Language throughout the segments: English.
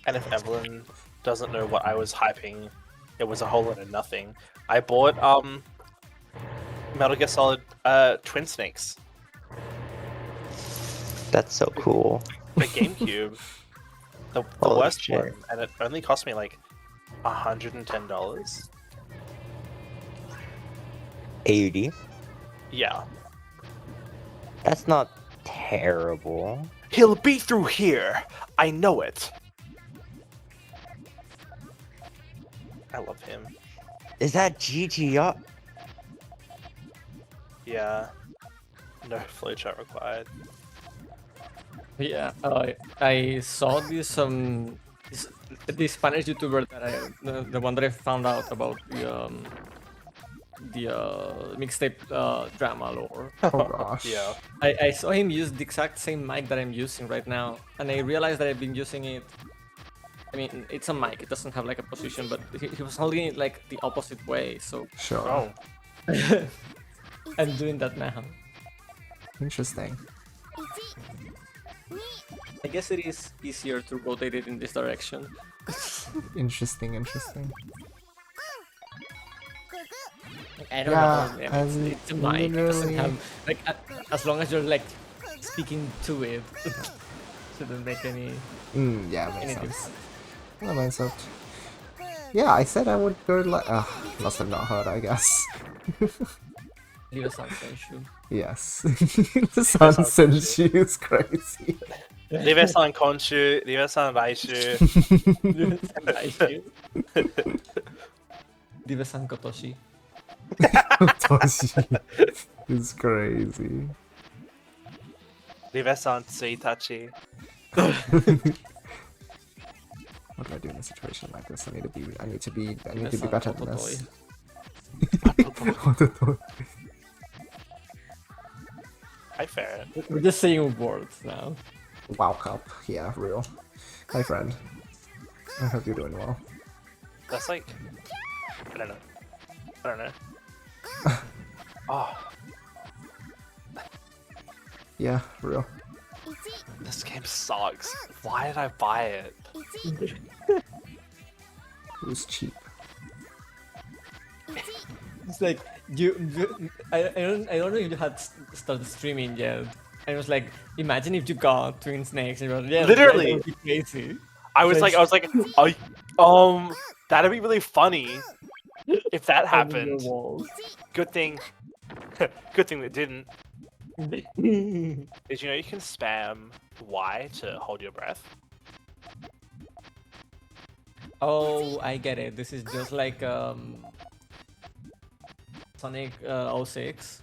And if Evelyn doesn't know what I was hyping, it was a whole lot of nothing. I bought Metal Gear Solid Twin Snakes. That's so cool. The GameCube. The Holy worst shit. one, and it only cost me like $110. AUD? Yeah. That's not terrible. He'll be through here. I know it. I love him. Is that GTR? Yeah. No flowchart required. Yeah, I saw this this Spanish YouTuber that the one that I found out about the mixtape drama lore. Oh gosh. Yeah. I saw him use the exact same mic that I'm using right now, and I realized that I've been using it. I mean, it's a mic; it doesn't have like a position, but he was holding it like the opposite way. So Sure. Oh. I'm doing that now. Interesting. I guess it is easier to rotate it in this direction. Interesting. I don't Yeah, know. and It's a mic. It doesn't literally- have like as long as you're like speaking to it, shouldn't make any Yeah, makes difference. sense. That makes sense. Yeah, I said I would go like. Must have not heard, I guess. Leave us on Senshu. Yes. The sun Senshu is crazy. Rive-san Konshu, Rive-san Raishu. Diva-san Kotoshi. Toshi is crazy. Rive-san Tsuitachi. What do I do in a situation like this? I need to be better than this. Hi, Ferret. We're just saying words now. Wow Cup, yeah, real. Hi friend. I hope you're doing well. That's like... I don't know. Oh, Yeah, real. this game sucks. Why did I buy it? It was cheap. It's like I don't know if you had started streaming yet. I was like, imagine if you got twin snakes and you were like, yeah, Literally. that would be crazy. I was like, that'd be really funny if that On your happened. walls. Good thing that didn't. Did you know you can spam Y to hold your breath? Oh, I get it. This is just like Sonic 06.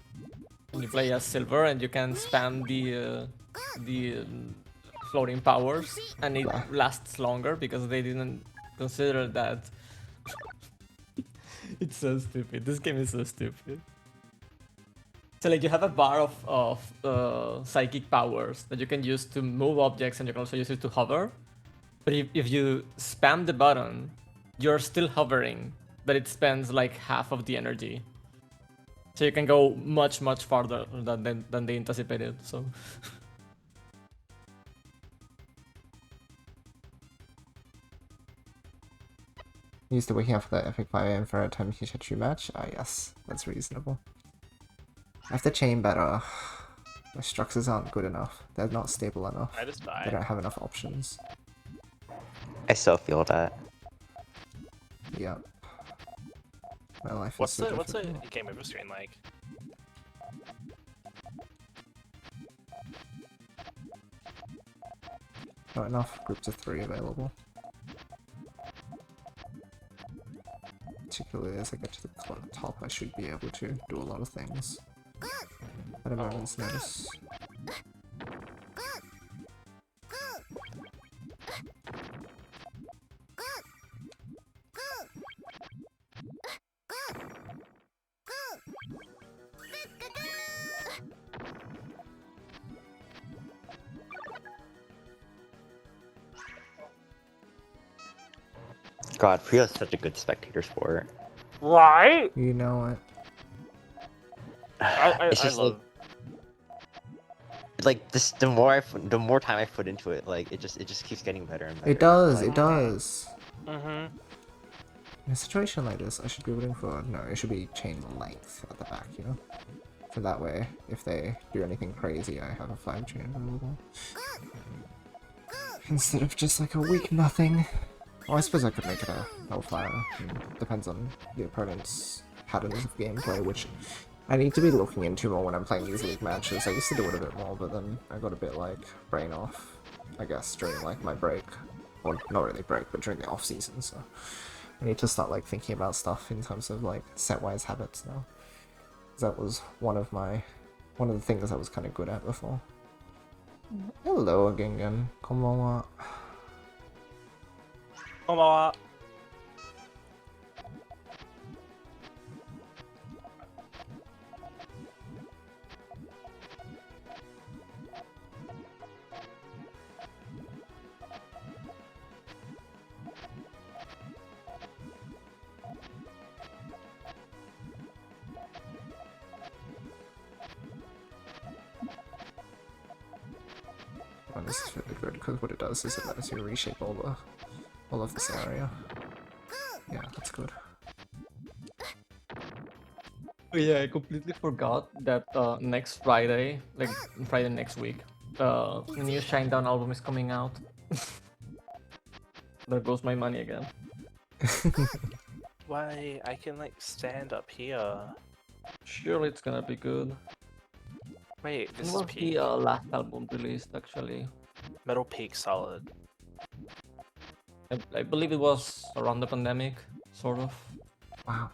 When you play as Silver and you can spam the floating powers, and it lasts longer because they didn't consider that. It's so stupid. This game is so stupid. So like you have a bar of psychic powers that you can use to move objects, and you can also use it to hover. But if you spam the button, you're still hovering, but it spends like half of the energy. So you can go much farther than they anticipated. So Used to waking up for the epic 5 AM for a time Hisyachu match? Ah yes, that's reasonable. I have to chain better. My structures aren't good enough. They're not stable enough. I just They died. don't have enough options. I still feel that. Yep. My life What's is so the difficult. game over screen like? Not enough groups of 3 available. Particularly as I get to the top, I should be able to do a lot of things. At a moment's notice. God, Puyo is such a good spectator sport. Right? You know it. It's just like like this, the more time I put into it, like it just keeps getting better and better. It does, Like, it does. Mm-hmm. In a situation like this, I should be rooting for... No, it should be chain length at the back, you know? So that way, if they do anything crazy, I have a flag chain available. Instead of just like a weak nothing. Or I suppose I could make it a hellfire. Depends on the opponent's patterns of gameplay, which I need to be looking into more when I'm playing these league matches. I used to do it a bit more, but then I got a bit like brain off, I guess, during like my break. Well, not really break, but during the off season, so I need to start like thinking about stuff in terms of like set-wise habits now. That was one of the things I was kind of good at before. Hello again, konbanwa. Konbanwa. Oh, this is really good because what it does is it lets you reshape all of this area. Yeah, that's good. Oh yeah, I completely forgot that next Friday, like Friday next week, the new Shinedown album is coming out. There goes my money again. Why? I can like stand up here. Surely it's gonna be good. Wait, When this is was peak. the last album released actually? Metal Peak Solid. I believe it was around the pandemic, sort of. Wow.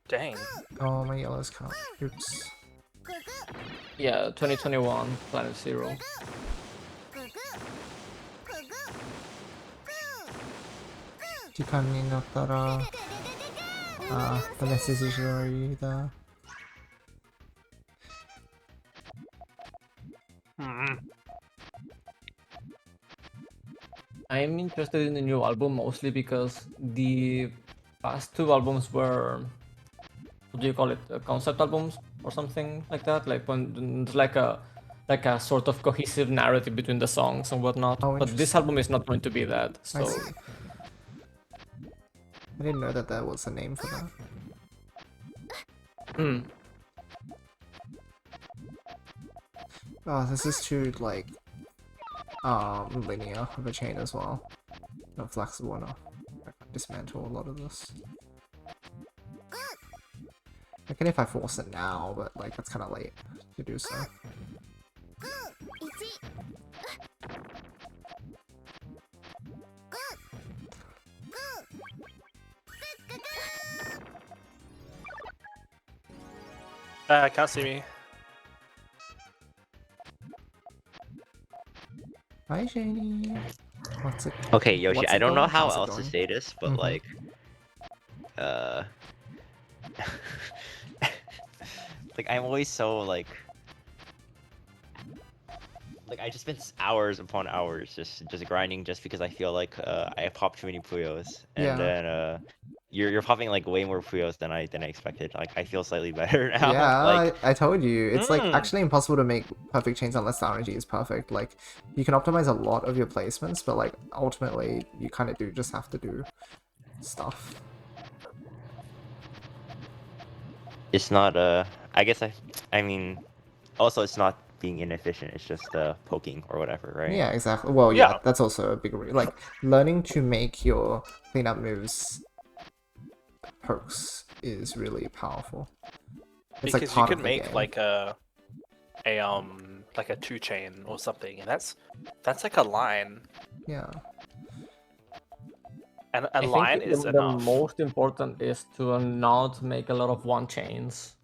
Dang. Oh, my yellow's count. Oops. Yeah, 2021, Planet Zero. 時間になったら、the message is already there. Hmm. I'm interested in the new album mostly because the past two albums were, what do you call it, concept albums or something like that? Like when there's like a sort of cohesive narrative between the songs and whatnot. Oh, But this interesting. album is not going to be that. I So see. I didn't know that there was a name for that. Oh, this is too, like, linear of a chain as well. Not flexible enough. I can dismantle a lot of this. I can if I force it now, but, like, that's kind of late to do so. Can't see me. Hi, Shani. What's it? Okay, Yoshi, What's I it don't know going? how How's it else to going? say this, but Mhm. like, like I'm always so like I just spend hours upon hours just grinding just because I feel like I pop too many Puyos, and Yeah. then you're popping like way more Puyos than I expected. Like I feel slightly better now. Yeah, Like I told you. It's like Mm. actually impossible to make perfect chains unless the RNG is perfect. Like you can optimize a lot of your placements, but like ultimately you kind of do just have to do stuff. it's not I guess I mean also it's not being inefficient. It's just poking or whatever, right? Yeah, exactly. Well, yeah, Yeah. that's also a big like learning to make your cleanup moves pokes is really powerful. It's like Because you part can of the make game. like a like a 2-chain or something, and that's like a line. Yeah. And I a line think is the enough. most important is to not make a lot of one chains.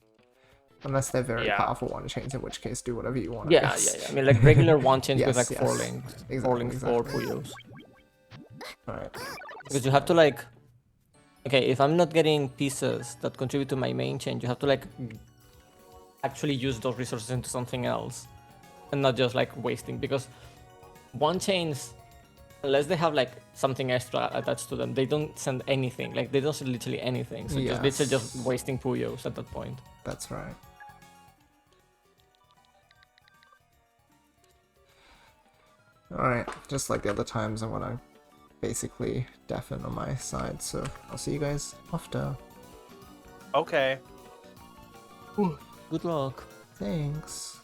Unless they're very Yeah. powerful one chains, in which case do whatever you want. I Yeah, guess. yeah, yeah. I mean, like regular one chains with Yes, like four yes. links, Exactly, four links, four exactly. Puyos. Alright. Because you have to like, okay, if I'm not getting pieces that contribute to my main chain, you have to like actually use those resources into something else, and not just like wasting. Because one chains, unless they have like something extra attached to them, they don't send anything. Like they don't send literally anything. So just literally just Yes. wasting Puyos at that point. That's right. Alright, just like the other times, I want to basically deafen on my side, so I'll see you guys after. Okay. Good luck. Thanks.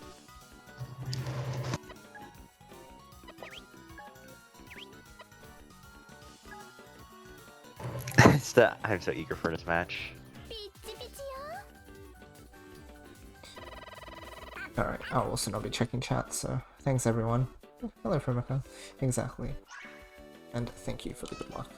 I'm so eager for this match. Alright, I'll also not be checking chat, so thanks everyone. Hello, Fumika. Exactly. And thank you for the good luck.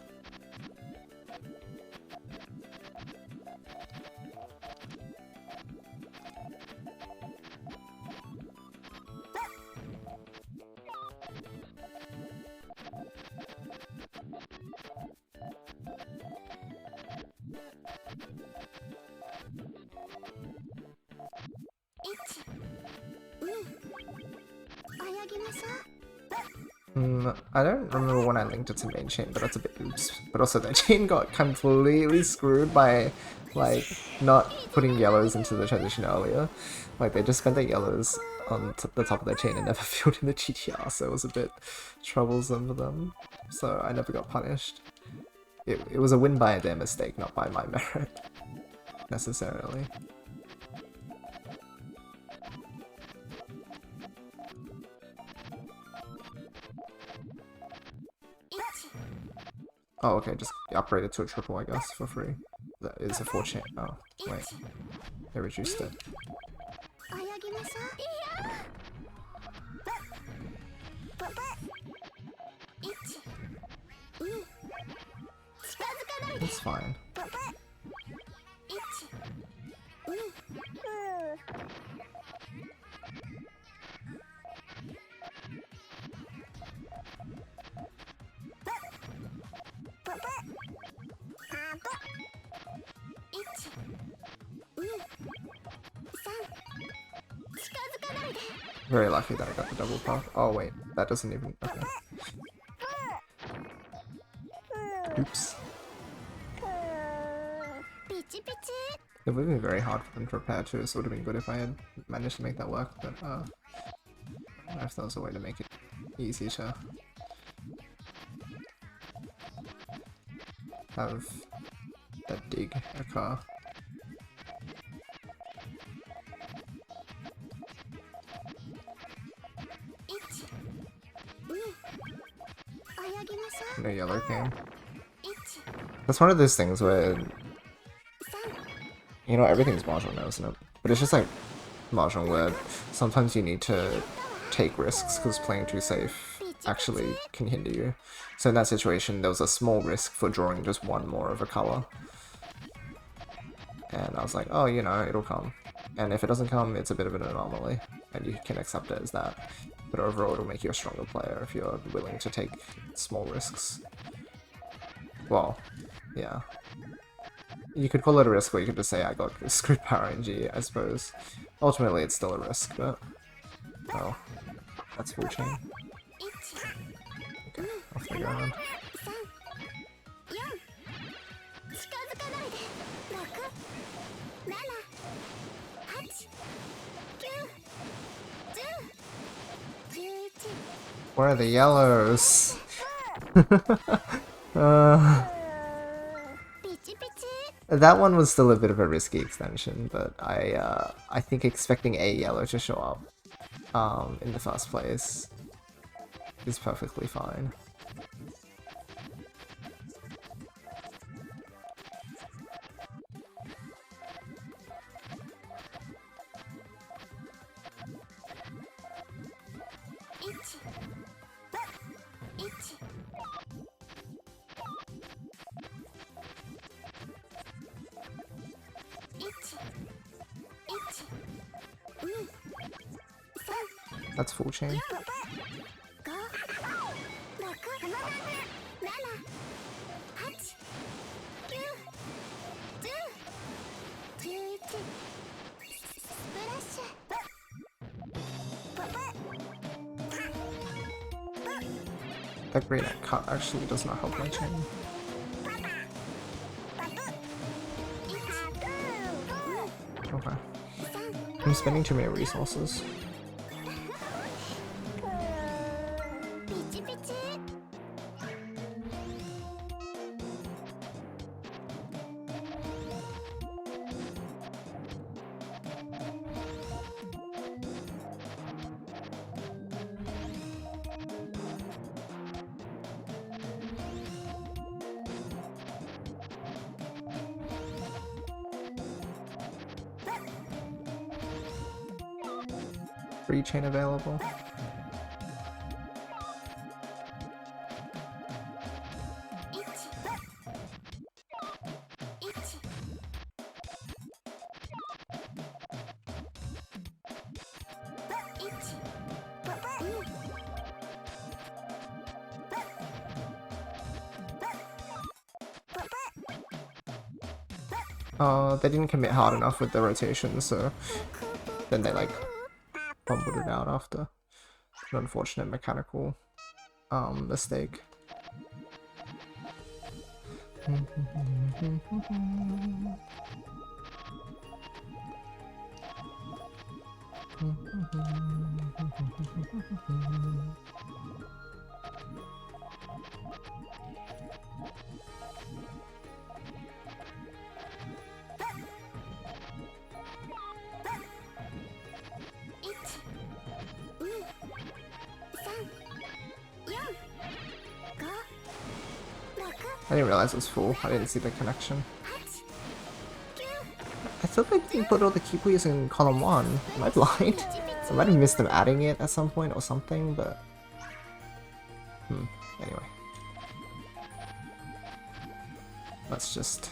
I don't remember when I linked it to main chain, but that's a bit oops. But also that chain got completely screwed by, like, not putting yellows into the transition earlier. Like, they just spent their yellows on the top of their chain and never filled in the GTR, so it was a bit troublesome for them. So I never got punished. It was a win by their mistake, not by my merit, necessarily. Oh, okay, just upgrade it to a triple, I guess, for free. That is a 4-chain. Oh, wait. They reduced it. That's fine. Very lucky that I got the double path. Oh wait, that doesn't even... okay. Oops. It would have been very hard for them to prepare too, so it would have been good if I had managed to make that work, but I don't know if there was a way to make it easy to have that dig occur. No yellow came. That's one of those things where, you know, everything's marginal now, isn't it? But it's just like marginal where sometimes you need to take risks because playing too safe actually can hinder you. So in that situation, there was a small risk for drawing just one more of a color. And I was like, oh, you know, it'll come. And if it doesn't come, it's a bit of an anomaly, and you can accept it as that. But overall, it'll make you a stronger player if you're willing to take small risks. Well, yeah. You could call it a risk, or you could just say I got screwed by RNG, I suppose. Ultimately, it's still a risk, but... well, that's full chain. Okay, off they go then. Where are the yellows? That one was still a bit of a risky extension, but I think expecting a yellow to show up in the first place is perfectly fine. That's full chain. That green cut actually does not help my chain. Okay. I'm spending too many resources. free chain available. They didn't commit hard enough with the rotation, so then they like fumbled it out after an unfortunate mechanical mistake. I didn't realize it was full. I didn't see the connection. I thought they didn't put all the keyboards in column 1. Am I blind? I might have missed them adding it at some point or something, but... Anyway. Let's just...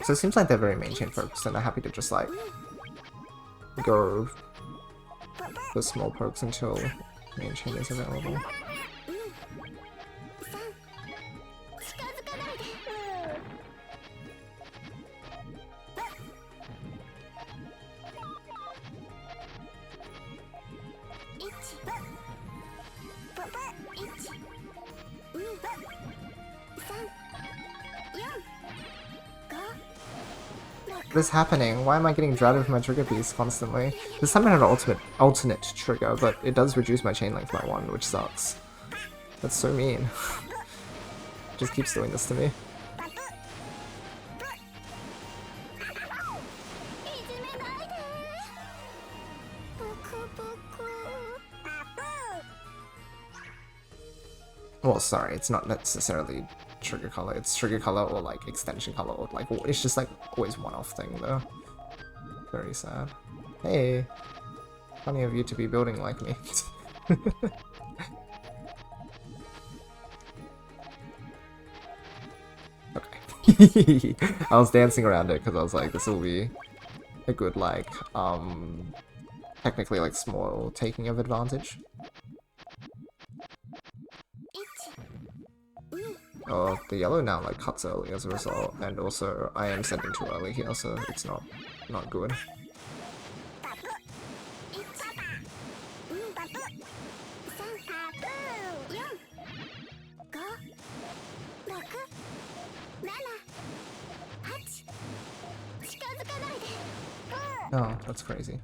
So it seems like they're very main chain focused and they're happy to just like go the small pokes until main chain is available. What is happening? Why am I getting drilled with my trigger piece constantly? This time I had an alternate trigger, but it does reduce my chain length by 1, which sucks. That's so mean. Just keeps doing this to me. Well, sorry, it's not necessarily trigger color, it's trigger color or like extension color or like it's just like always one-off thing though. Very sad. Hey, funny of you to be building like me. Okay. I was dancing around it because I was like, this will be a good like technically like small taking of advantage. Oh, the yellow now like cuts early as a result, and also I am sending too early here, so it's not good. Oh, that's crazy.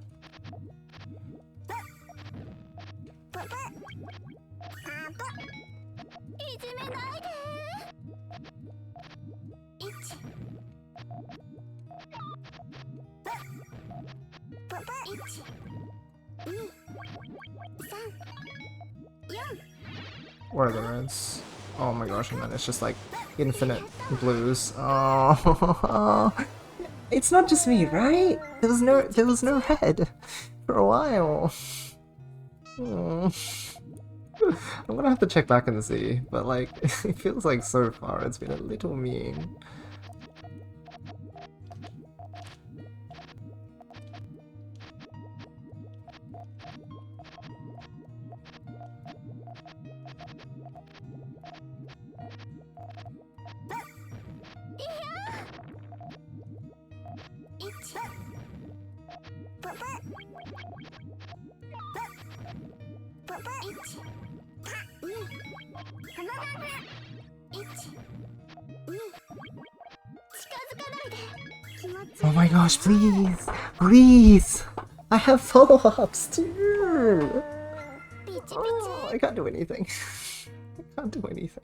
What are the reds? Oh my gosh, and then it's just like infinite blues. Oh, it's not just me, right? There was no red for a while. Oh. I'm gonna have to check back and see, but like it feels like so far it's been a little mean. Oh my gosh, please! Please! I have follow-ups too! Oh, I can't do anything. I can't do anything.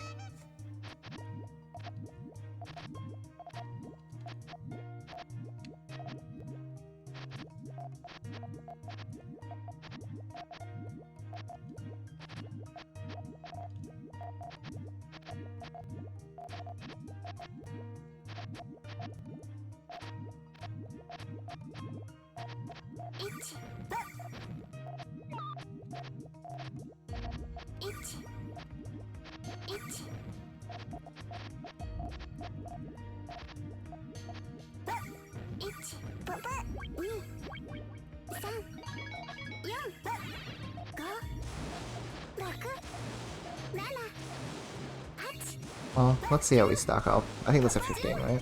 Well, let's see how we stack up. I think that's a 15, right?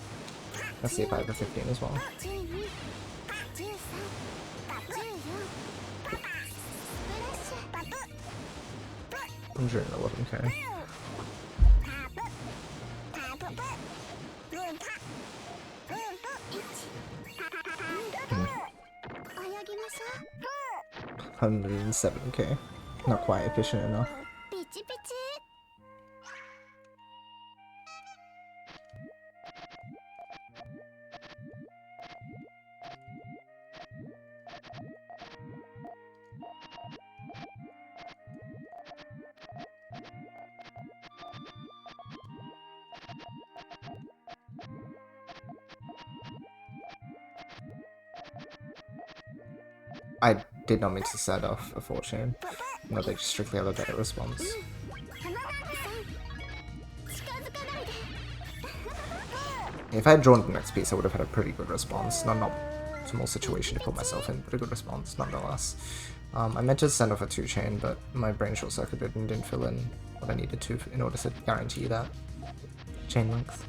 Let's see if I have a 15 as well. 111k. Hmm. 107k. Not quite efficient enough. I did not mean to set off a fortune. No, they just strictly have a better response. If I had drawn the next piece, I would have had a pretty good response. Not an optimal situation to put myself in, but a good response nonetheless. I meant to send off a 2-chain, but my brain short-circuited and didn't fill in what I needed to in order to guarantee that chain length.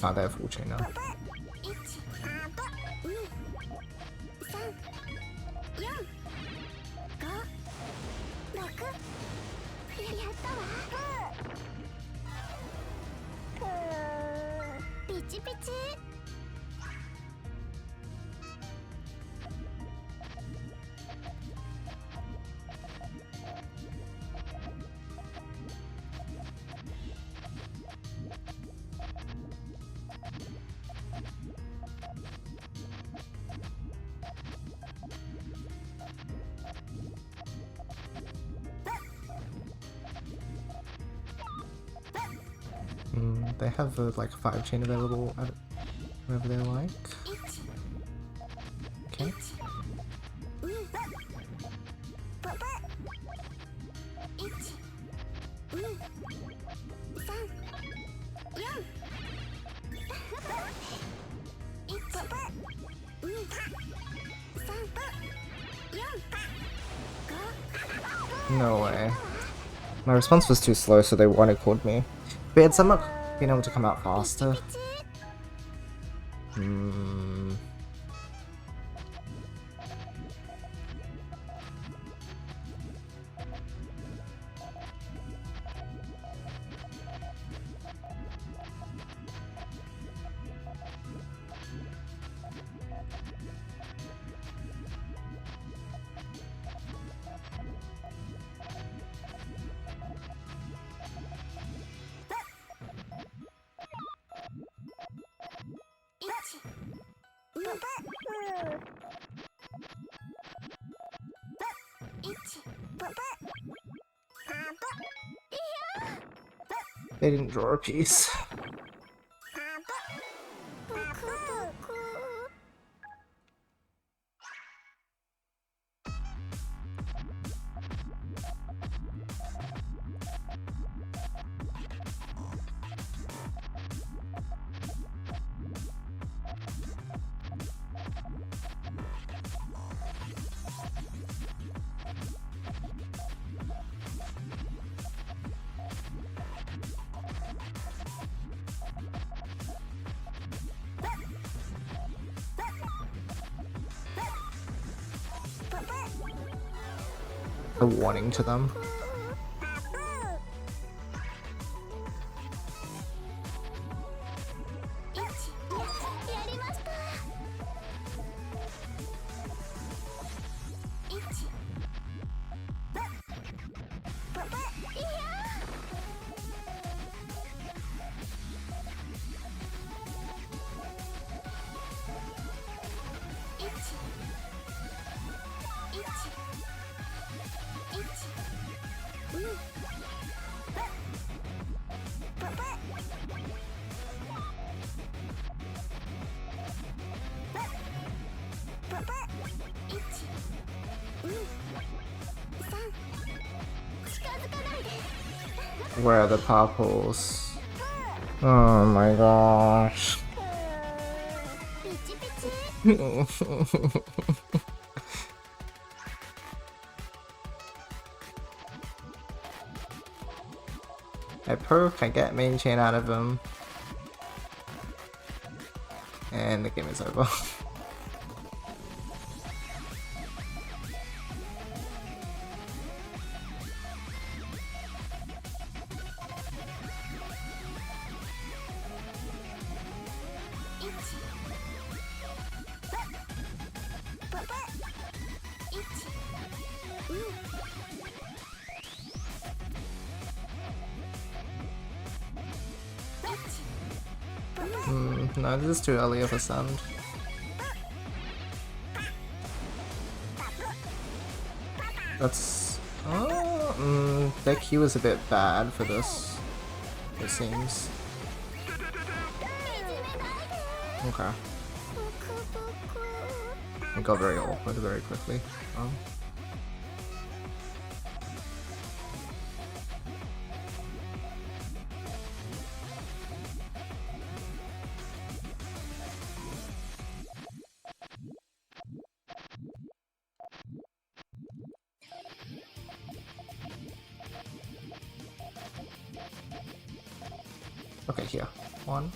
Ah, they have full chain now. They have like 5-chain available at wherever they like. Okay. No way. My response was too slow, so they one-called me. But had somehow been able to come out faster. They didn't draw a piece. A warning to them. Where are the purples? Oh my gosh. I perk, I get main chain out of him. And the game is over. No, this is too early of a send. That's... their Q is a bit bad for this, it seems. Okay. It got very awkward very quickly. Okay, here. 1.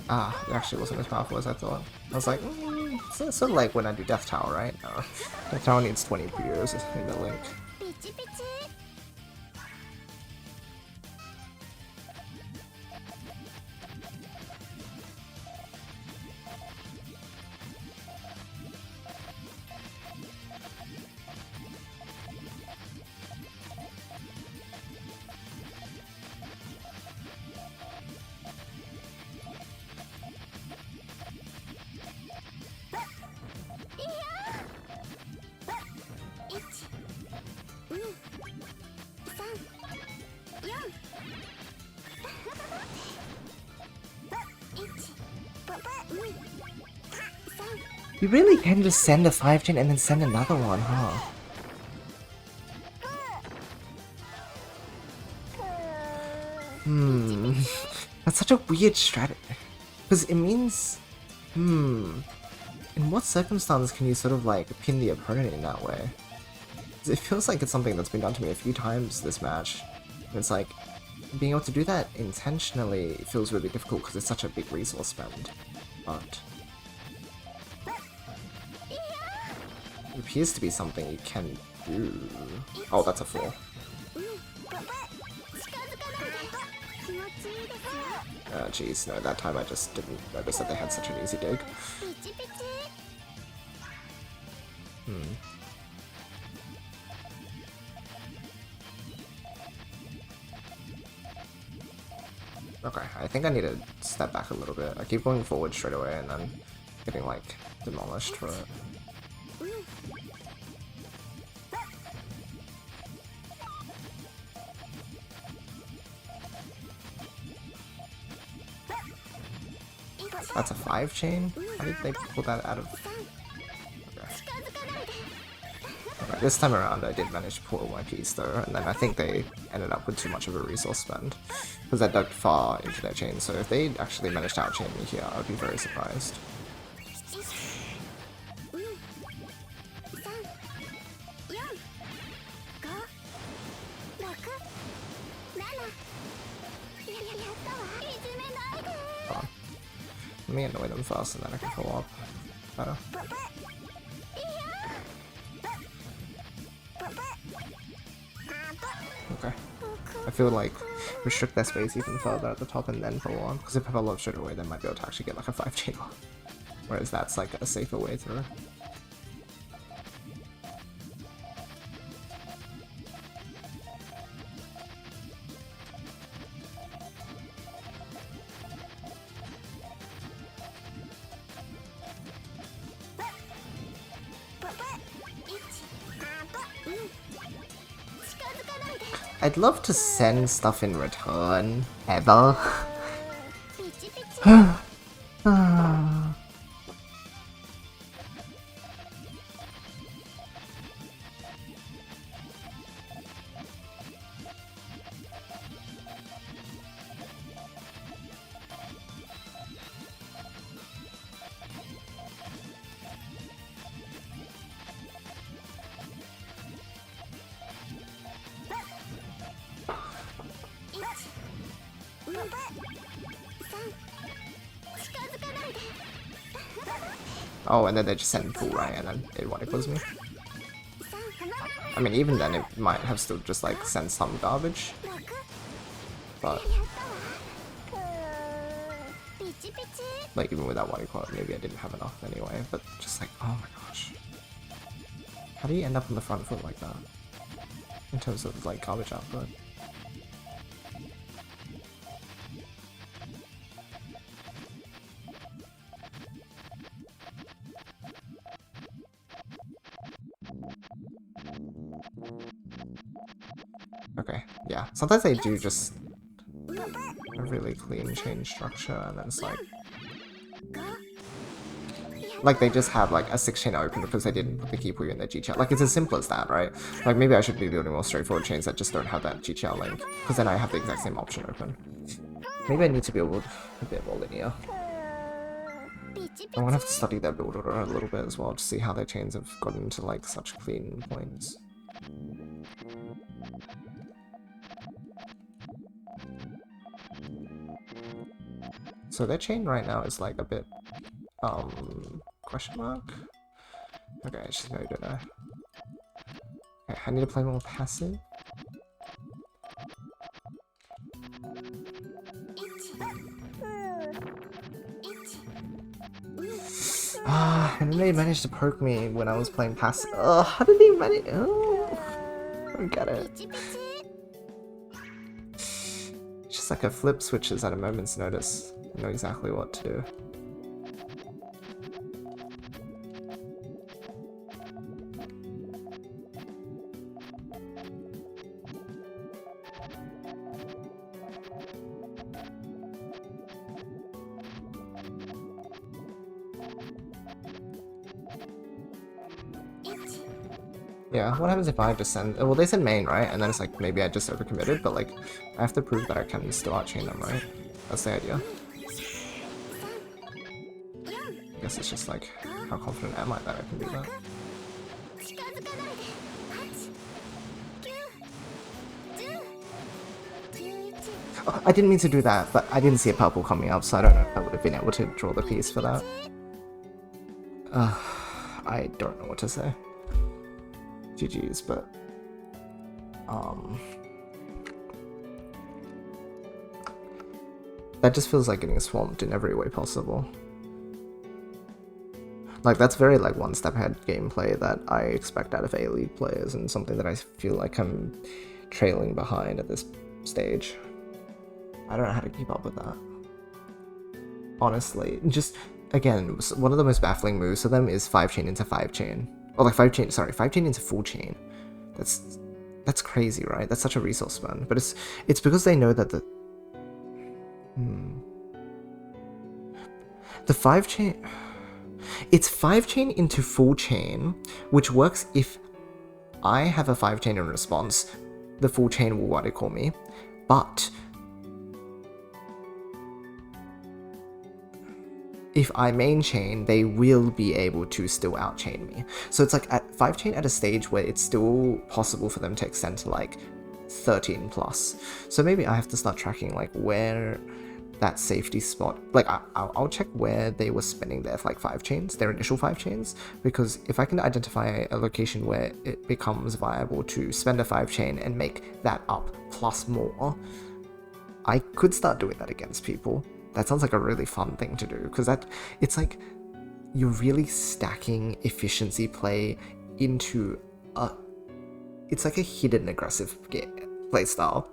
Ah, it actually wasn't as powerful as I thought. I was like, it's sort of like when I do Death Tower, right? No. Death Tower needs 20 Puyos in the link. You really can just send a 5-chain and then send another one, huh? That's such a weird strategy. Because it means... In what circumstance can you sort of like pin the opponent in that way? 'Cause it feels like it's something that's been done to me a few times this match. And it's like, being able to do that intentionally feels really difficult because it's such a big resource spend. But... it appears to be something you can do. Oh, that's a 4. Jeez, no, that time I just didn't notice that they had such an easy dig. Okay, I think I need to step back a little bit. I keep going forward straight away and then getting, like, demolished for it. That's a 5-chain? How did they pull that out of... Okay, this time around I did manage to pull my piece though, and then I think they ended up with too much of a resource spend. Because I dug far into their chain, so if they actually managed to outchain me here, I would be very surprised. Let me annoy them first and then I can follow up better. Okay. I feel like restrict their space even further at the top and then follow on, because if I follow up straight away they might be able to actually get like a 5-chain one. Whereas that's like a safer way through. I'd love to send stuff in return, ever. Oh, and then they just send full, right? And then it one equals me. I mean, even then it might have still just like sent some garbage. But like even without one equal, maybe I didn't have enough anyway. But just like, oh my gosh. How do you end up on the front foot like that? In terms of like garbage output. Okay, yeah. Sometimes they do just a really clean chain structure, and then it's like they just have like a 6 chain open because they didn't put the key Puyo in their GTL. Like it's as simple as that, right? Like maybe I should be building more straightforward chains that just don't have that GTL link, because then I have the exact same option open. Maybe I need to build a bit more linear. I'm gonna have to study their build order a little bit as well to see how their chains have gotten to like such clean points. So their chain right now is like a bit, question mark? Okay, I just know, don't I? Okay, I need to play more passive. And then they managed to poke me when I was playing passive. Oh, how did they manage? Oh, I don't get it. It's just like a flip switches at a moment's notice. I know exactly what to do. Yeah, what happens if I just send... Well, they send main, right? And then it's like, maybe I just overcommitted, but like, I have to prove that I can still outchain them, right? That's the idea. I guess it's just like, how confident am I that I can do that? Oh, I didn't mean to do that, but I didn't see a purple coming up, so I don't know if I would have been able to draw the piece for that. I don't know what to say. GG's, but that just feels like getting swamped in every way possible. Like that's very like one step ahead gameplay that I expect out of A-League players, and something that I feel like I'm trailing behind at this stage. I don't know how to keep up with that. Honestly, just again, one of the most baffling moves for them is 5 chain into 5 chain. Or like 5 chain into full chain. That's crazy, right? That's such a resource spend. But it's because they know that the 5 chain... It's 5 chain into full chain, which works if I have a 5 chain in response, the full chain will what they call me. But if I main chain, they will be able to still outchain me. So it's like at 5 chain at a stage where it's still possible for them to extend to like 13 plus. So maybe I have to start tracking like where that safety spot, like I'll check where they were spending their like 5 chains, their initial 5 chains, because if I can identify a location where it becomes viable to spend a 5 chain and make that up plus more, I could start doing that against people. That sounds like a really fun thing to do, because it's like you're really stacking efficiency play into it's like a hidden aggressive play style.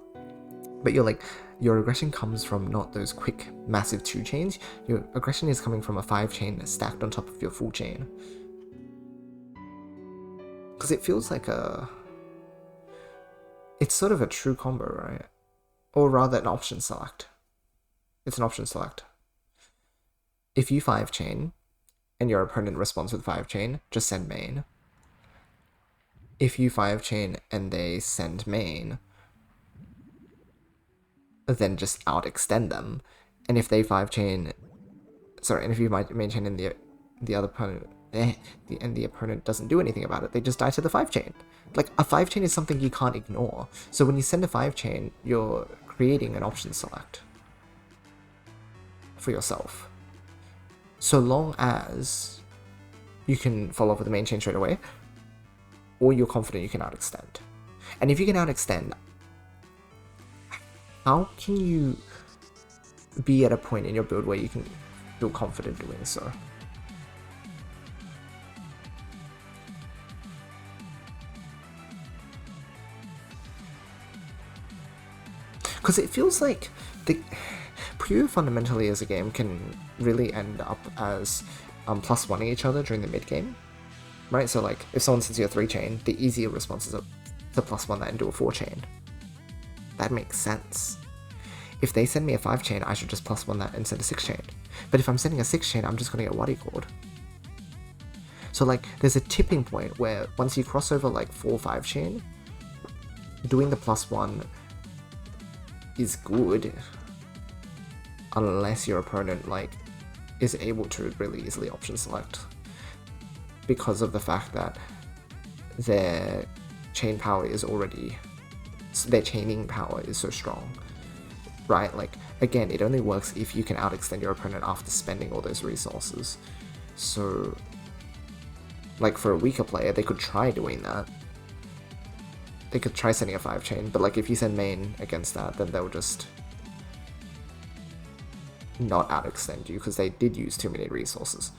But your aggression comes from not those quick massive 2 chains. Your aggression is coming from a 5 chain stacked on top of your full chain. Because it feels like it's sort of a true combo, right? Or rather an option select. It's an option select. If you 5 chain, and your opponent responds with 5 chain, just send main. If you 5 chain and they send main, then just out extend them. And if they 5 chain, and if you main chain and the other opponent, and the opponent doesn't do anything about it, they just die to the 5 chain. Like a 5 chain is something you can't ignore. So when you send a 5 chain, you're creating an option select for yourself. So long as you can follow up with the main chain straight away, or you're confident you can outextend. And if you can outextend, how can you be at a point in your build where you can feel confident doing so? Because it feels like the Puyo fundamentally as a game can really end up as +1ing each other during the mid game, right? So like if someone sends you a 3-chain, the easier response is to +1 that and do a 4-chain. That makes sense. If they send me a 5-chain, I should just +1 that and send a 6-chain. But if I'm sending a 6-chain, I'm just gonna get Wadi-Cord. So like there's a tipping point where once you cross over like 4 or 5-chain, doing the +1 is good unless your opponent like is able to really easily option select because of the fact that their chain power is already, their chaining power is so strong, right? Like again, it only works if you can outextend your opponent after spending all those resources. So like for a weaker player, they could try doing that. They could try sending a 5-chain, but like if you send main against that, then they'll just not outextend you because they did use too many resources.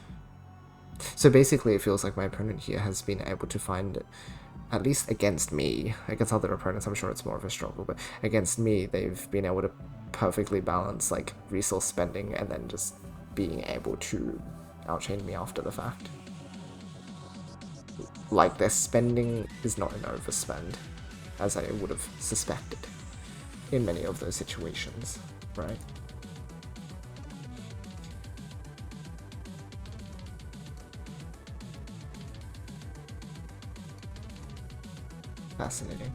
So basically it feels like my opponent here has been able to find, at least against me, against other opponents I'm sure it's more of a struggle, but against me they've been able to perfectly balance like resource spending and then just being able to outchain me after the fact. Like their spending is not an overspend, as I would have suspected in many of those situations, right? Fascinating.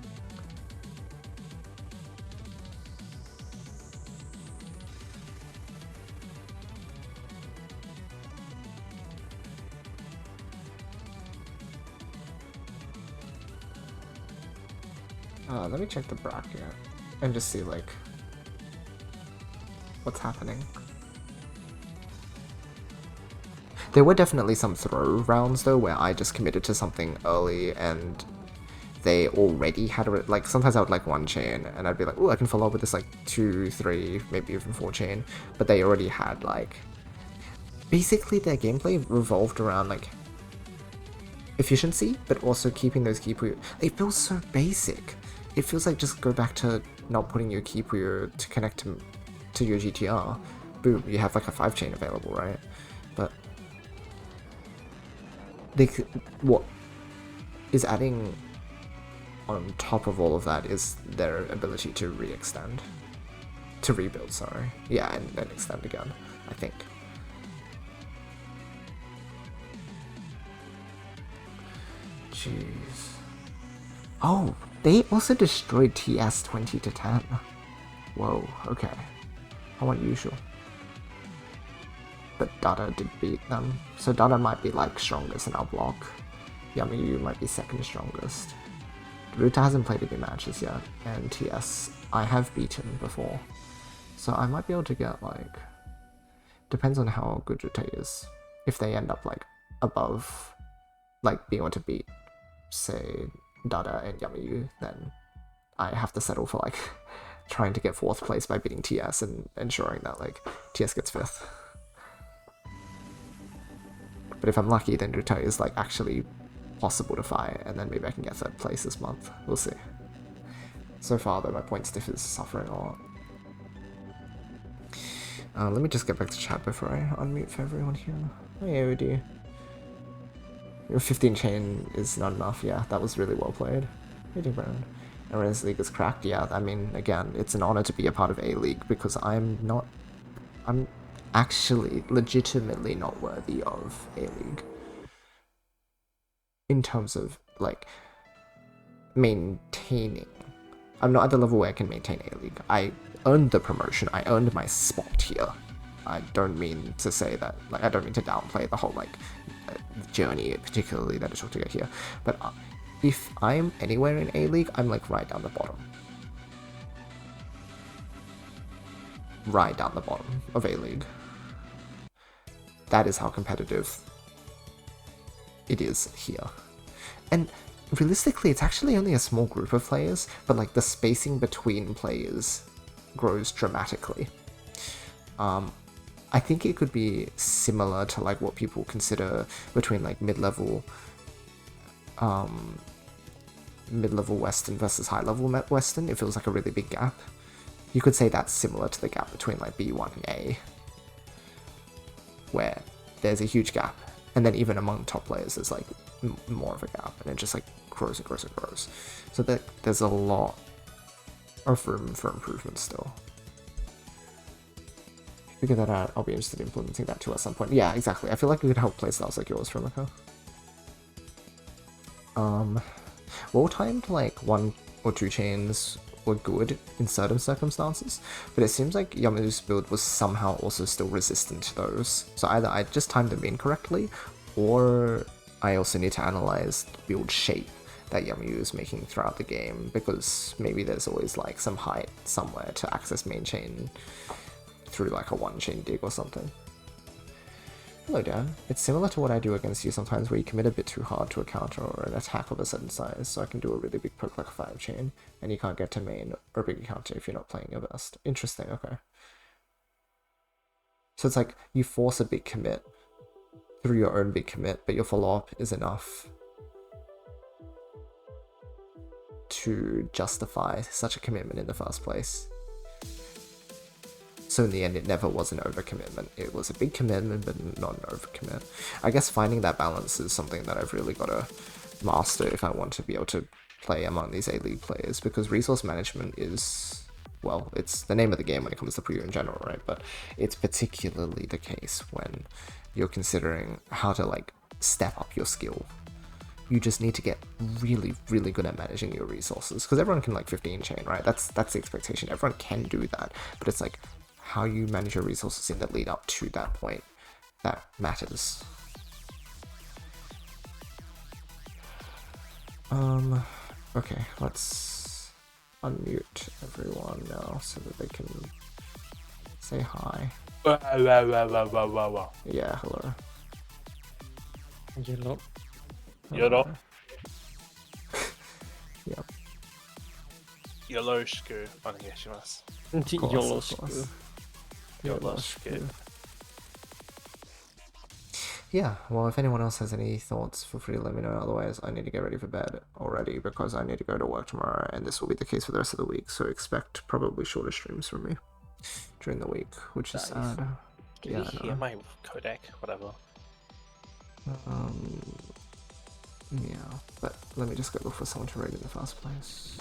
Let me check the bracket and just see like what's happening. There were definitely some throw rounds though where I just committed to something early and they already had like sometimes I would like 1-chain and I'd be like, oh, I can follow up with this like 2, 3, maybe even 4-chain, but they already had like basically their gameplay revolved around like efficiency, but also keeping those key Puyo. It feels so basic. It feels like just go back to not putting your key Puyo to connect to your GTR. Boom, you have like a 5-chain available, right? But what is adding on top of all of that is their ability to re-extend. To rebuild, sorry. Yeah, and then extend again, I think. Jeez. Oh, they also destroyed TS 20-10. Whoa, okay. How unusual. But Dada did beat them, so Dada might be like strongest in our block. YamaYu might be second strongest. Ruta hasn't played any matches yet, and TS I have beaten before. So I might be able to get like... Depends on how good Ruta is. If they end up like above, like being able to beat, say, Dada and YamaYu, then I have to settle for like trying to get 4th place by beating TS and ensuring that like TS gets 5th. But if I'm lucky, then Ruta is like actually possible to fight, and then maybe I can get 3rd place this month. We'll see. So far though, my point stiff is suffering a lot. Let me just get back to chat before I unmute for everyone here. Hey OD. Your 15-chain is not enough, yeah, that was really well played. Pretty brown. Arenas League is cracked, yeah, I mean, again, it's an honor to be a part of A-League because I'm actually legitimately not worthy of A-League. In terms of, like, maintaining. I'm not at the level where I can maintain A-League. I earned the promotion, I earned my spot here. I don't mean to say that, like, I don't mean to downplay the whole, like, journey, particularly that it took to get here. But if I'm anywhere in A-League, I'm, like, right down the bottom. Right down the bottom of A-League. that is how competitive it is here. And realistically, it's actually only a small group of players, but like the spacing between players grows dramatically. I think it could be similar to like what people consider between like mid-level Western versus high-level Western. It feels like a really big gap. You could say that's similar to the gap between like B1 and A, where there's a huge gap, and then even among top players there's like more of a gap, and it just like grows and grows and grows. So that there's a lot of room for improvement still. Figure that out, I'll be interested in implementing that too at some point. Yeah, exactly. I feel like it could help playstyles like yours, Fromica. Well-timed, like 1 or 2 chains were good in certain circumstances, but it seems like Yamayu's build was somehow also still resistant to those. So either I just timed them incorrectly, or I also need to analyze the build shape that Yamayu is making throughout the game, because maybe there's always like some height somewhere to access main chain through like a 1-chain dig or something. Hello Dan, it's similar to what I do against you sometimes, where you commit a bit too hard to a counter or an attack of a certain size, so I can do a really big poke like a 5-chain, and you can't get to main or a bigger counter if you're not playing your best. Interesting, okay. So it's like you force a big commit through your own big commit, but your follow-up is enough to justify such a commitment in the first place. So in the end, it never was an overcommitment. It was a big commitment, but not an overcommit. I guess finding that balance is something that I've really got to master if I want to be able to play among these A-League players, because resource management is, well, it's the name of the game when it comes to Puyo in general, right? But it's particularly the case when you're considering how to like step up your skill. You just need to get really, really good at managing your resources, because everyone can like 15 chain, right? That's the expectation. Everyone can do that, but it's like how you manage your resources in the lead up to that point that matters. Okay, let's unmute everyone now so that they can say hi. Yeah, hello. Hello. Hello. Yep. Yoroshiku onegaishimasu. Yoroshiku. Yoroshiku. Yeah, well, if anyone else has any thoughts, feel free to let me know. Otherwise, I need to get ready for bed already, because I need to go to work tomorrow, and this will be the case for the rest of the week, so expect probably shorter streams from me during the week, which is sad. Can you hear my codec? Whatever. Yeah, but let me just go look for someone to raid in the first place.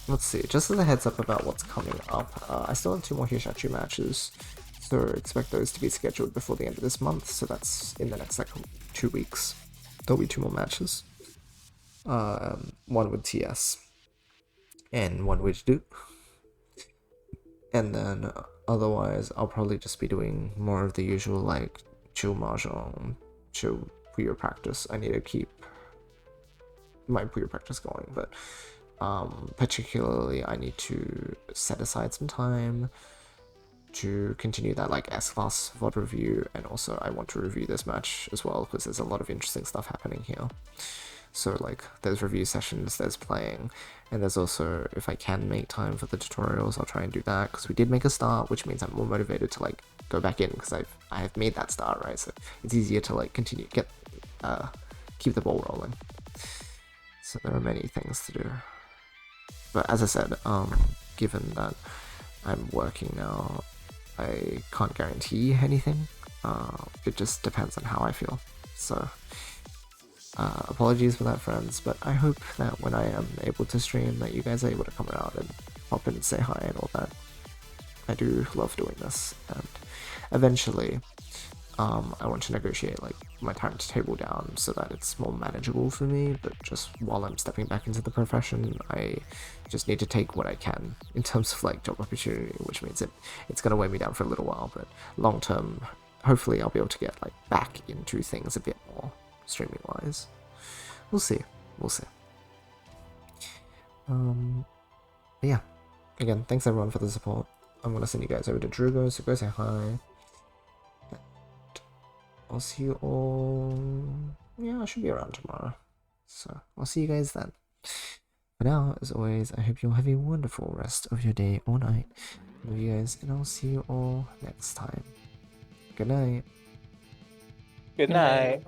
Let's see, just as a heads up about what's coming up, I still have 2 more Hisyachu matches, so expect those to be scheduled before the end of this month, so that's in the next like 2 weeks. There'll be 2 more matches. One with TS, and one with Duke. And then otherwise, I'll probably just be doing more of the usual like chill mahjong, chill Puyo practice. I need to keep my Puyo practice going, but particularly I need to set aside some time to continue that like S-Class VOD review, and also I want to review this match as well, because there's a lot of interesting stuff happening here. So like there's review sessions, there's playing, and there's also, if I can make time for the tutorials, I'll try and do that, because we did make a start, which means I'm more motivated to like go back in, because I have made that start, right? So it's easier to like continue, keep the ball rolling. So there are many things to do. But as I said, given that I'm working now, I can't guarantee anything. It just depends on how I feel. So apologies for that, friends, but I hope that when I am able to stream, that you guys are able to come around and pop in and say hi and all that. I do love doing this, and eventually I want to negotiate like my timetable down so that it's more manageable for me, but just while I'm stepping back into the profession, I just need to take what I can in terms of like job opportunity, which means it's gonna weigh me down for a little while, but long term, hopefully I'll be able to get like back into things a bit more streaming wise. We'll see. But yeah, again, thanks everyone for the support. I'm gonna send you guys over to Drugo, so go say hi. I'll see you all. Yeah, I should be around tomorrow. So I'll see you guys then. For now, as always, I hope you'll have a wonderful rest of your day or night. Love you guys, and I'll see you all next time. Good night. Good night.